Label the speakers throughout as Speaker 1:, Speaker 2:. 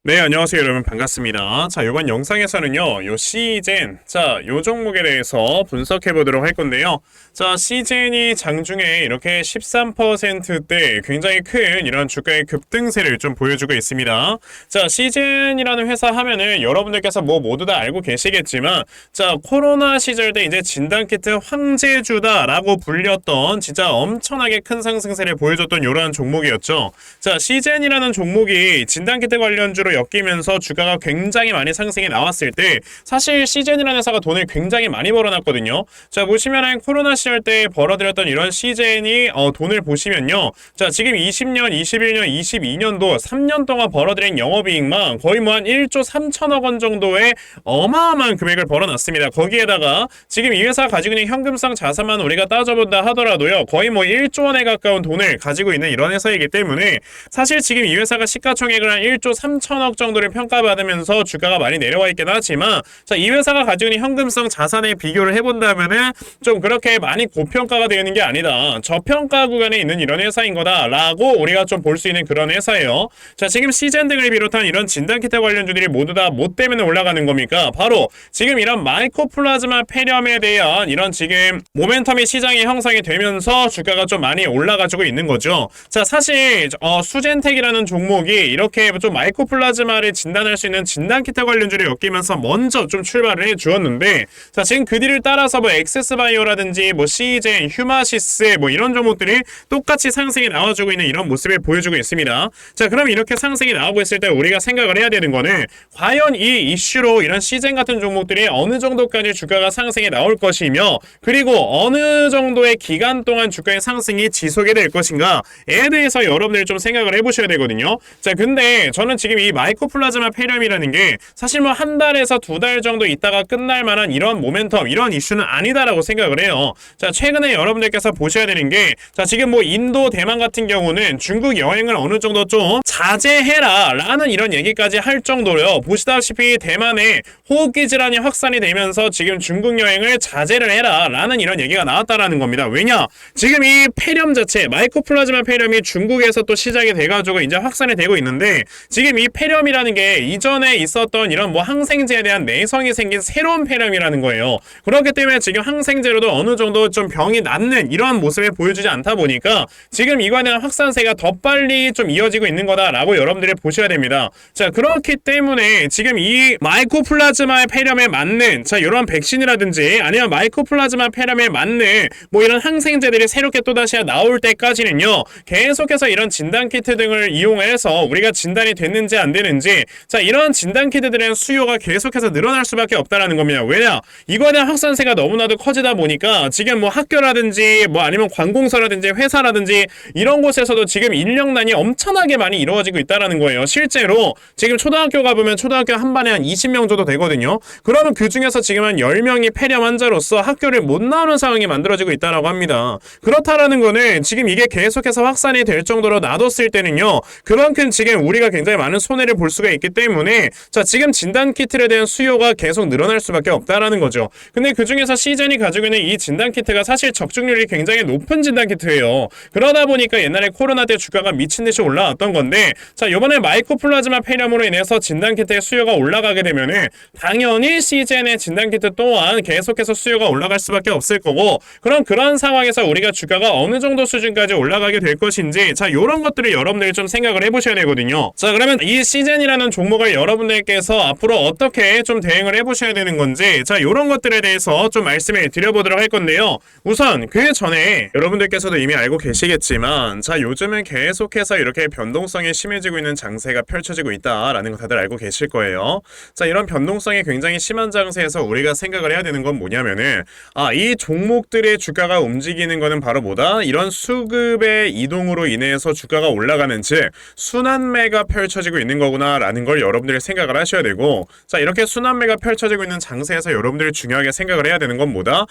Speaker 1: 네, 안녕하세요, 여러분. 반갑습니다. 자, 이번 영상에서는요, 요 시젠, 요 종목에 대해서 분석해 보도록 할 건데요. 자, 시젠이 장중에 이렇게 13%대 굉장히 큰 이런 주가의 급등세를 좀 보여주고 있습니다. 자, 시젠이라는 회사 하면은 여러분들께서 뭐 모두 다 알고 계시겠지만, 자, 코로나 시절 때 이제 진단키트 황제주다라고 불렸던 진짜 엄청나게 큰 상승세를 보여줬던 이러한 종목이었죠. 자, 시젠이라는 종목이 진단키트 관련주로 엮이면서 주가가 굉장히 많이 상승이 나왔을 때 사실 시젠이라는 회사가 돈을 굉장히 많이 벌어놨거든요. 자, 보시면은 코로나 시절 때 벌어들였던 이런 시젠이 돈을 보시면요. 자, 지금 20년, 21년, 22년도 3년 동안 벌어들인 영업이익만 거의 뭐 한 1조 3천억 원 정도의 어마어마한 금액을 벌어놨습니다. 거기에다가 지금 이 회사가 가지고 있는 현금성 자산만 우리가 따져본다 하더라도요. 거의 뭐 1조 원에 가까운 돈을 가지고 있는 이런 회사이기 때문에 사실 지금 이 회사가 시가총액을 한 1조 3천억 정도를 평가받으면서 주가가 많이 내려와 있긴 하지만 자, 이 회사가 가지고 있는 현금성 자산에 비교를 해본다면은 좀 그렇게 많이 고평가가 되어 있는 게 아니다. 저평가 구간에 있는 이런 회사인 거다라고 우리가 좀 볼 수 있는 그런 회사예요. 자, 지금 시젠 등을 비롯한 이런 진단키트 관련주들이 모두 다 뭐 때문에 올라가는 겁니까? 바로 지금 이런 마이코플라즈마 폐렴에 대한 이런 지금 모멘텀이 시장에 형성이 되면서 주가가 좀 많이 올라가지고 있는 거죠. 자, 사실 수젠텍이라는 종목이 이렇게 좀 마이코플라즈마를 진단할 수 있는 진단키트 관련주를 엮이면서 먼저 좀 출발을 해주었는데 자, 지금 그 뒤를 따라서 뭐 엑세스바이오라든지 뭐 시젠, 휴마시스 뭐 이런 종목들이 똑같이 상승이 나와주고 있는 이런 모습을 보여주고 있습니다. 자, 그럼 이렇게 상승이 나오고 있을 때 우리가 생각을 해야 되는 거는 과연 이 이슈로 이런 시젠 같은 종목들이 어느 정도까지 주가가 상승이 나올 것이며 그리고 어느 정도의 기간 동안 주가의 상승이 지속이 될 것인가에 대해서 여러분들이 좀 생각을 해보셔야 되거든요. 자, 근데 저는 지금 이 마이코플라즈마 폐렴이라는 게 사실 뭐 한 달에서 두 달 정도 있다가 끝날 만한 이런 모멘텀, 이런 이슈는 아니다라고 생각을 해요. 자, 최근에 여러분들께서 보셔야 되는 게 자, 지금 뭐 인도, 대만 같은 경우는 중국 여행을 어느 정도 좀 자제해라 라는 이런 얘기까지 할 정도로요. 보시다시피 대만에 호흡기 질환이 확산이 되면서 지금 중국 여행을 자제를 해라 라는 이런 얘기가 나왔다라는 겁니다. 왜냐? 지금 이 폐렴 자체, 마이코플라즈마 폐렴이 중국에서 또 시작이 돼가지고 이제 확산이 되고 있는데 지금 이 폐렴이라는 게 이전에 있었던 이런 뭐 항생제에 대한 내성이 생긴 새로운 폐렴이라는 거예요. 그렇기 때문에 지금 항생제로도 어느 정도 좀 병이 낫는 이러한 모습을 보여주지 않다 보니까 지금 이거에 대한 확산세가 더 빨리 좀 이어지고 있는 거다라고 여러분들이 보셔야 됩니다. 자, 그렇기 때문에 지금 이 마이코플라즈마 폐렴에 맞는 자, 이런 백신이라든지 아니면 마이코플라즈마 폐렴에 맞는 뭐 이런 항생제들이 새롭게 또다시 나올 때까지는요. 계속해서 이런 진단키트 등을 이용해서 우리가 진단이 됐는지 안 되는지 자, 이런 진단키트들의 수요가 계속해서 늘어날 수밖에 없다라는 겁니다. 왜냐? 이거에 대한 확산세가 너무나도 커지다 보니까 지금 뭐 학교라든지 뭐 아니면 관공서라든지 회사라든지 이런 곳에서도 지금 인력난이 엄청나게 많이 이루어지고 있다라는 거예요. 실제로 지금 초등학교 가보면 초등학교 한 반에 한 20명 정도 되거든요. 그러면 그 중에서 지금 한 10명이 폐렴 환자로서 학교를 못 나오는 상황이 만들어지고 있다라고 합니다. 그렇다라는 거는 지금 이게 계속해서 확산이 될 정도로 놔뒀을 때는요. 그만큼 지금 우리가 굉장히 많은 손해를 볼 수가 있기 때문에 자, 지금 진단키트에 대한 수요가 계속 늘어날 수밖에 없다라는 거죠. 근데 그 중에서 시젠이 가지고 있는 이 진단키트가 사실 적중률이 굉장히 높은 진단키트예요. 그러다 보니까 옛날에 코로나 때 주가가 미친듯이 올라왔던 건데 자, 이번에 마이코플라즈마 폐렴으로 인해서 진단키트의 수요가 올라가게 되면은 당연히 시젠의 진단키트 또한 계속해서 수요가 올라갈 수밖에 없을 거고 그럼 그런 상황에서 우리가 주가가 어느 정도 수준까지 올라가게 될 것인지 자, 요런 것들을 여러분들이 좀 생각을 해보셔야 되거든요. 자, 그러면 이 시젠이라는 종목을 여러분들께서 앞으로 어떻게 좀 대응을 해보셔야 되는 건지 자, 요런 것들에 대해서 좀 말씀을 드려보도록 할 건데요. 우선 그 전에 여러분들께서도 이미 알고 계시겠지만 자, 요즘은 계속해서 이렇게 변동성이 심해지고 있는 장세가 펼쳐지고 있다라는 거 다들 알고 계실 거예요. 자, 이런 변동성이 굉장히 심한 장세에서 우리가 생각을 해야 되는 건 뭐냐면은 이 종목들의 주가가 움직이는 거는 바로 뭐다? 이런 수급의 이동으로 인해서 주가가 올라가는 즉 순환매가 펼쳐지고 있는 거구나 라는 걸 여러분들이 생각을 하셔야 되고 자, 이렇게 순환매가 펼쳐지고 있는 장세에서 여러분들이 중요하게 생각을 해야 되는 건 뭐다?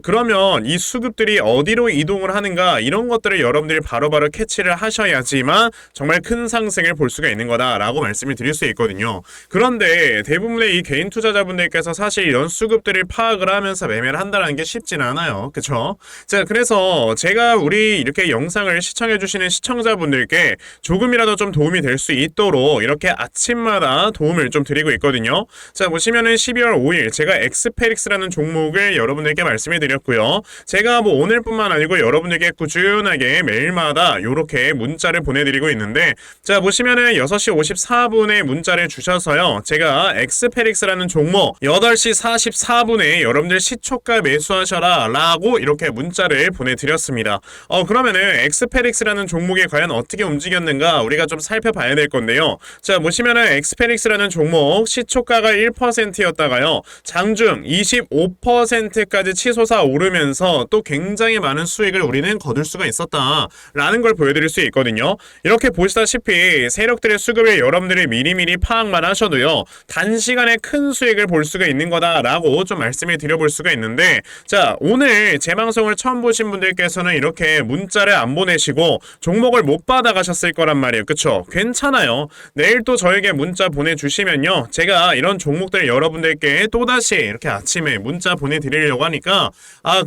Speaker 1: 그러면 이 수급들이 어디로 이동을 하는가 이런 것들을 여러분들이 바로바로 캐치를 하셔야지만 정말 큰 상승을 볼 수가 있는 거다라고 말씀을 드릴 수 있거든요. 그런데 대부분의 이 개인 투자자분들께서 사실 이런 수급들을 파악을 하면서 매매를 한다는 게 쉽지는 않아요. 그쵸? 자, 그래서 제가 우리 이렇게 영상을 시청해주시는 시청자분들께 조금이라도 좀 도움이 될 수 있도록 이렇게 아침마다 도움을 좀 드리고 있거든요. 자, 보시면은 12월 5일 제가 엑스페릭스라는 종목을 여러분들께 말씀해 드렸고요. 제가 뭐 오늘뿐만 아니고 여러분들께 꾸준하게 매일마다 이렇게 문자를 보내드리고 있는데, 자, 보시면은 6시 54분에 문자를 주셔서요. 제가 엑스페릭스라는 종목 8시 44분에 여러분들 시초가 매수하셔라 라고 이렇게 문자를 보내드렸습니다. 그러면은 엑스페릭스라는 종목이 과연 어떻게 움직였는가 우리가 좀 살펴봐야 될 건데요. 자, 보시면은 엑스페릭스라는 종목 시초가가 1%였다가요. 장중 25%까지 치솟아 오르면서 또 굉장히 많은 수익을 우리는 거둘 수가 있었다라는 걸 보여드릴 수 있거든요. 이렇게 보시다시피 세력들의 수급을 여러분들이 미리미리 파악만 하셔도요. 단시간에 큰 수익을 볼 수가 있는 거다라고 좀 말씀을 드려볼 수가 있는데, 자, 오늘 제 방송을 처음 보신 분들께서는 이렇게 문자를 안 보내시고 종목을 못 받아가셨을 거란 말이에요. 그쵸? 괜찮아요. 내일 또 저에게 문자 보내주시면요. 제가 이런 종목들 여러분들께 또다시 이렇게 아침에 문자 보내드리려고 하니까,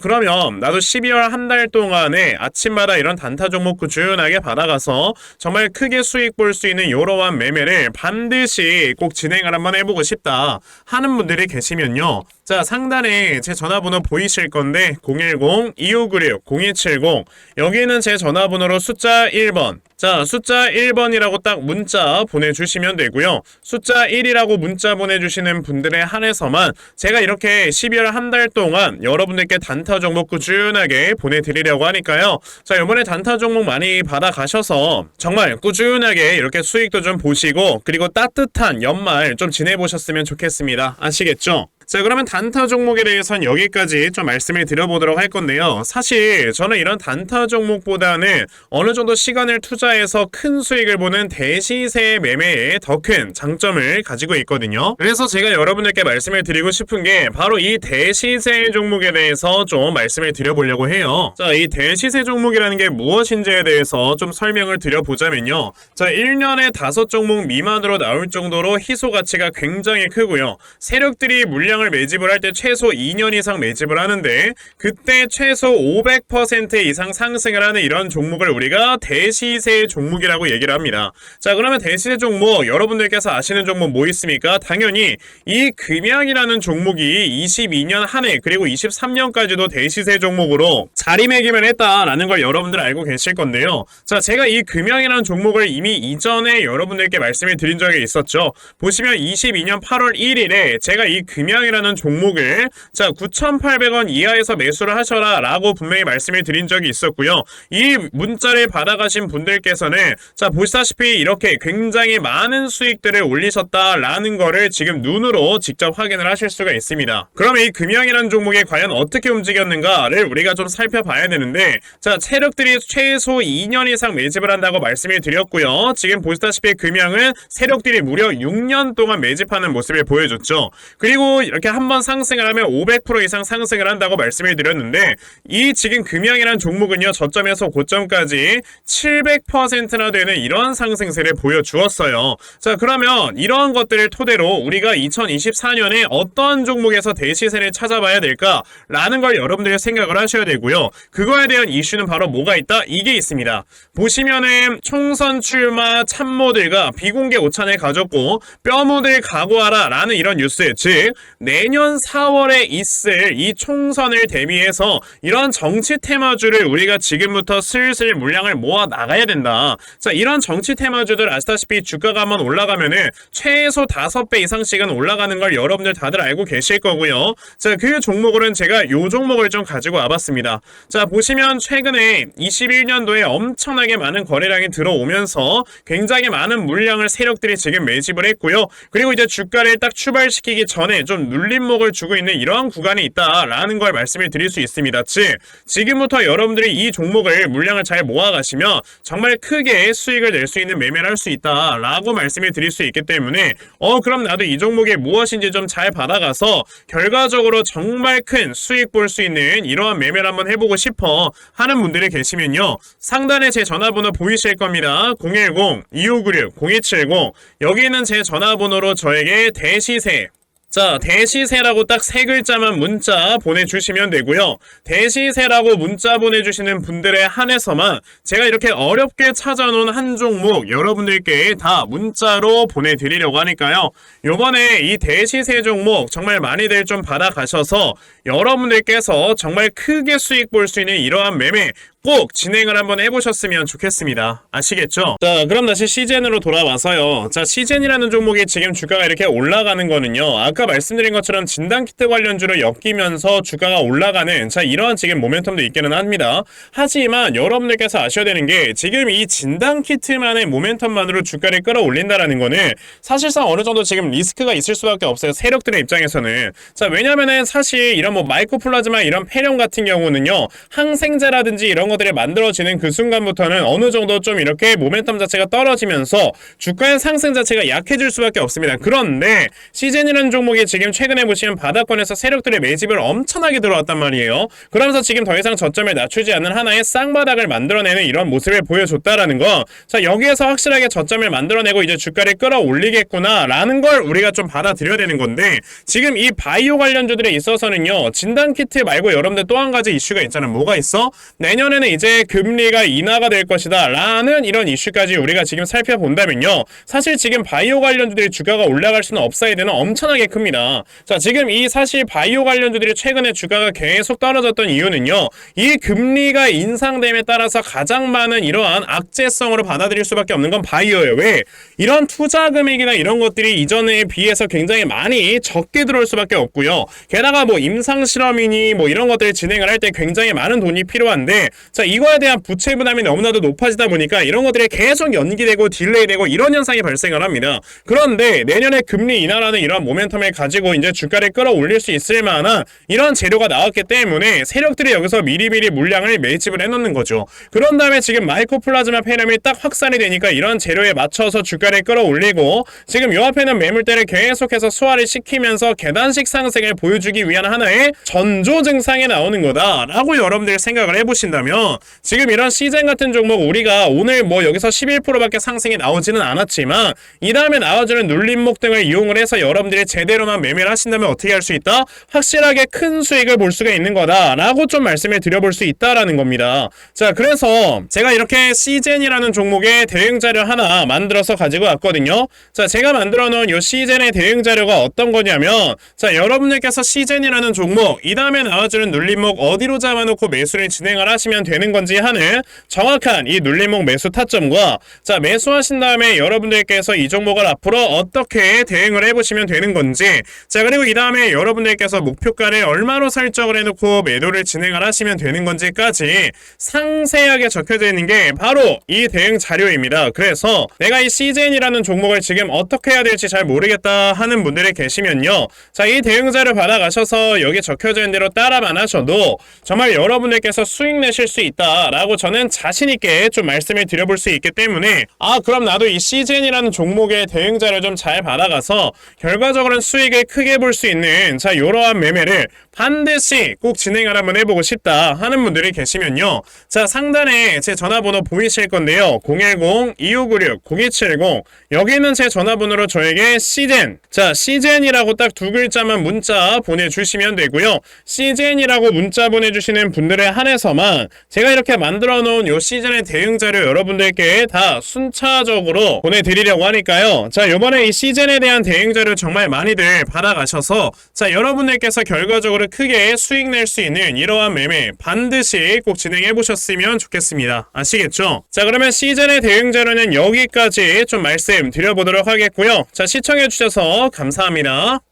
Speaker 1: 그러면 나도 12월 한 달 동안에 아침마다 이런 단타 종목 꾸준하게 받아가서 정말 크게 수익 볼 수 있는 이러한 매매를 반드시 꼭 진행을 한번 해보고 싶다 하는 분들이 계시면요. 자, 상단에 제 전화번호 보이실 건데 010-2596-0270 여기는 제 전화번호로 숫자 1번, 자, 숫자 1번이라고 딱 문자 보내주시면 되고요. 숫자 1이라고 문자 보내주시는 분들에 한해서만 제가 이렇게 12월 한 달 동안 여러분들께 단타 종목 꾸준하게 보내드리려고 하니까요. 자, 이번에 단타 종목 많이 받아가셔서 정말 꾸준하게 이렇게 수익도 좀 보시고 그리고 따뜻한 연말 좀 지내보셨으면 좋겠습니다. 아시겠죠? 자, 그러면 단타 종목에 대해서는 여기까지 좀 말씀을 드려보도록 할 건데요. 사실 저는 이런 단타 종목보다는 어느 정도 시간을 투자해서 큰 수익을 보는 대시세 매매에 더 큰 장점을 가지고 있거든요. 그래서 제가 여러분들께 말씀을 드리고 싶은 게 바로 이 대시세 종목에 대해서 좀 말씀을 드려보려고 해요. 자, 이 대시세 종목이라는 게 무엇인지에 대해서 좀 설명을 드려보자면요. 자, 1년에 5종목 미만으로 나올 정도로 희소 가치가 굉장히 크고요. 세력들이 물량을 매집을 할 때 최소 2년 이상 매집을 하는데 그때 최소 500% 이상 상승을 하는 이런 종목을 우리가 대시세 종목이라고 얘기를 합니다. 자, 그러면 대시세 종목 여러분들께서 아시는 종목 뭐 있습니까? 당연히 이 금양이라는 종목이 22년 한 해 그리고 23년까지도 대시세 종목으로 자리매김을 했다라는 걸 여러분들 알고 계실 건데요. 자, 제가 이 금양이라는 종목을 이미 이전에 여러분들께 말씀을 드린 적이 있었죠. 보시면 22년 8월 1일에 제가 이 금양이라는 종목을 9,800원 이하에서 매수를 하셔라 라고 분명히 말씀을 드린 적이 있었고요. 이 문자를 받아가신 분들께서는 보시다시피 이렇게 굉장히 많은 수익들을 올리셨다라는 거를 지금 눈으로 직접 확인을 하실 수가 있습니다. 그럼 이 금양이라는 종목이 과연 어떻게 움직였는가를 우리가 좀 살펴봐야 되는데, 자, 세력들이 최소 2년 이상 매집을 한다고 말씀을 드렸고요. 지금 보시다시피 금양은 세력들이 무려 6년 동안 매집하는 모습을 보여줬죠. 그리고 이렇게 한번 상승을 하면 500% 이상 상승을 한다고 말씀을 드렸는데, 이 지금 금양이라는 종목은요, 저점에서 고점까지 700%나 되는 이런 상승세를 보여주었어요. 자, 그러면 이러한 것들을 토대로 우리가 2024년에 어떤 종목에서 대시세를 찾아봐야 될까라는 걸 여러분들이 생각을 하셔야 되고요. 그거에 대한 이슈는 바로 뭐가 있다? 이게 있습니다. 보시면은 총선 출마 참모들과 비공개 오찬을 가졌고 뼈묻을 각오하라 라는 이런 뉴스, 즉 내년 4월에 있을 이 총선을 대비해서 이런 정치 테마주를 우리가 지금부터 슬슬 물량을 모아 나가야 된다. 자, 이런 정치 테마주들 아시다시피 주가가 한번 올라가면은 최소 5배 이상씩은 올라가는 걸 여러분들 다들 알고 계실 거고요. 자, 그 종목으로는 제가 요 종목을 좀 가지고 와봤습니다. 자, 보시면 최근에 21년도에 엄청나게 많은 거래량이 들어오면서 굉장히 많은 물량을 세력들이 지금 매집을 했고요. 그리고 이제 주가를 딱 출발시키기 전에 좀 눌림목을 주고 있는 이러한 구간이 있다라는 걸 말씀을 드릴 수 있습니다. 즉, 지금부터 여러분들이 이 종목을 물량을 잘 모아가시면 정말 크게 수익을 낼 수 있는 매매를 할 수 있다라고 말씀을 드릴 수 있기 때문에 그럼 나도 이 종목이 무엇인지 좀 잘 받아가서 결과적으로 정말 큰 수익 볼 수 있는 이러한 매매를 한번 해보고 싶어 하는 분들이 계시면요, 상단에 제 전화번호 보이실 겁니다. 010-2596-0270 여기는 제 전화번호로 저에게 대시세, 자, 대시세라고 딱 세 글자만 문자 보내주시면 되고요. 대시세라고 문자 보내주시는 분들에 한해서만 제가 이렇게 어렵게 찾아놓은 한 종목 여러분들께 다 문자로 보내드리려고 하니까요. 요번에 이 대시세 종목 정말 많이들 좀 받아가셔서 여러분들께서 정말 크게 수익 볼 수 있는 이러한 매매 꼭 진행을 한번 해보셨으면 좋겠습니다. 아시겠죠? 자, 그럼 다시 시젠으로 돌아와서요. 자, 시젠이라는 종목이 지금 주가가 이렇게 올라가는 거는요. 아까 말씀드린 것처럼 진단키트 관련주로 엮이면서 주가가 올라가는 자, 이러한 지금 모멘텀도 있기는 합니다. 하지만 여러분들께서 아셔야 되는 게 지금 이 진단키트만의 모멘텀만으로 주가를 끌어올린다라는 거는 사실상 어느 정도 지금 리스크가 있을 수밖에 없어요. 세력들의 입장에서는. 자, 왜냐면은 사실 이런 뭐 마이코플라즈마 이런 폐렴 같은 경우는요. 항생제라든지 이런 것들이 만들어지는 그 순간부터는 어느 정도 좀 이렇게 모멘텀 자체가 떨어지면서 주가의 상승 자체가 약해질 수밖에 없습니다. 그런데 시젠이라는 종목이 지금 최근에 보시면 바닥권에서 세력들의 매집을 엄청나게 들어왔단 말이에요. 그러면서 지금 더 이상 저점을 낮추지 않는 하나의 쌍바닥을 만들어내는 이런 모습을 보여줬다라는 거. 자, 여기에서 확실하게 저점을 만들어내고 이제 주가를 끌어올리겠구나 라는 걸 우리가 좀 받아들여야 되는 건데 지금 이 바이오 관련주들에 있어서는요. 진단키트 말고 여러분들 또 한 가지 이슈가 있잖아요. 뭐가 있어? 내년에는 이제 금리가 인하가 될 것이다 라는 이런 이슈까지 우리가 지금 살펴본다면요. 사실 지금 바이오 관련주들이 주가가 올라갈 수는 업사이드는 엄청나게 큽니다. 자, 지금 이 사실 바이오 관련주들이 최근에 주가가 계속 떨어졌던 이유는요. 이 금리가 인상됨에 따라서 가장 많은 이러한 악재성으로 받아들일 수밖에 없는 건 바이오예요. 왜? 이런 투자 금액이나 이런 것들이 이전에 비해서 굉장히 많이 적게 들어올 수밖에 없고요. 게다가 뭐 임상실험이니 뭐 이런 것들을 진행을 할 때 굉장히 많은 돈이 필요한데 자, 이거에 대한 부채 부담이 너무나도 높아지다 보니까 이런 것들이 계속 연기되고 딜레이되고 이런 현상이 발생을 합니다. 그런데 내년에 금리 인하라는 이런 모멘텀을 가지고 이제 주가를 끌어올릴 수 있을 만한 이런 재료가 나왔기 때문에 세력들이 여기서 미리미리 물량을 매집을 해놓는 거죠. 그런 다음에 지금 마이코플라즈마 폐렴이 딱 확산이 되니까 이런 재료에 맞춰서 주가를 끌어올리고 지금 요 앞에는 매물대를 계속해서 소화를 시키면서 계단식 상승을 보여주기 위한 하나의 전조 증상이 나오는 거다라고 여러분들 생각을 해보신다면 지금 이런 시젠 같은 종목 우리가 오늘 뭐 여기서 11%밖에 상승이 나오지는 않았지만 이 다음에 나와주는 눌림목 등을 이용을 해서 여러분들이 제대로만 매매를 하신다면 어떻게 할 수 있다? 확실하게 큰 수익을 볼 수가 있는 거다라고 좀 말씀을 드려볼 수 있다라는 겁니다. 자, 그래서 제가 이렇게 시젠이라는 종목의 대응 자료 하나 만들어서 가지고 왔거든요. 자, 제가 만들어 놓은 이 시젠의 대응 자료가 어떤 거냐면 자, 여러분들께서 시젠이라는 종목 이 다음에 나와주는 눌림목 어디로 잡아놓고 매수를 진행을 하시면 되는 건지 하는 정확한 이 눌림목 매수 타점과 자, 매수하신 다음에 여러분들께서 이 종목을 앞으로 어떻게 대응을 해보시면 되는 건지 자, 그리고 이 다음에 여러분들께서 목표가를 얼마로 설정을 해놓고 매도를 진행을 하시면 되는 건지까지 상세하게 적혀져 있는 게 바로 이 대응 자료입니다. 그래서 내가 이 시젠이라는 종목을 지금 어떻게 해야 될지 잘 모르겠다 하는 분들이 계시면요. 자, 이 대응 자료 받아가셔서 여기 적혀져 있는 대로 따라만 하셔도 정말 여러분들께서 수익 내실 수 있다라고 저는 자신있게 좀 말씀을 드려볼 수 있기 때문에 그럼 나도 이 시젠이라는 종목의 대응 자료 좀 잘 받아가서 결과적으로는 수익을 크게 볼 수 있는 자, 이러한 매매를 반드시 꼭 진행을 한번 해보고 싶다 하는 분들이 계시면요. 자, 상단에 제 전화번호 보이실 건데요. 010-2596-0270 여기 있는 제 전화번호로 저에게 시젠 자, 시젠이라고 딱 두 글자만 문자 보내주시면 되고요. 시젠이라고 문자 보내주시는 분들에 한해서만 제가 이렇게 만들어 놓은 요 시즌의 대응 자료 여러분들께 다 순차적으로 보내드리려고 하니까요. 자, 요번에 이 시즌에 대한 대응 자료 정말 많이들 받아가셔서 자, 여러분들께서 결과적으로 크게 수익 낼 수 있는 이러한 매매 반드시 꼭 진행해 보셨으면 좋겠습니다. 아시겠죠? 자, 그러면 시즌의 대응 자료는 여기까지 좀 말씀 드려보도록 하겠고요. 자, 시청해 주셔서 감사합니다.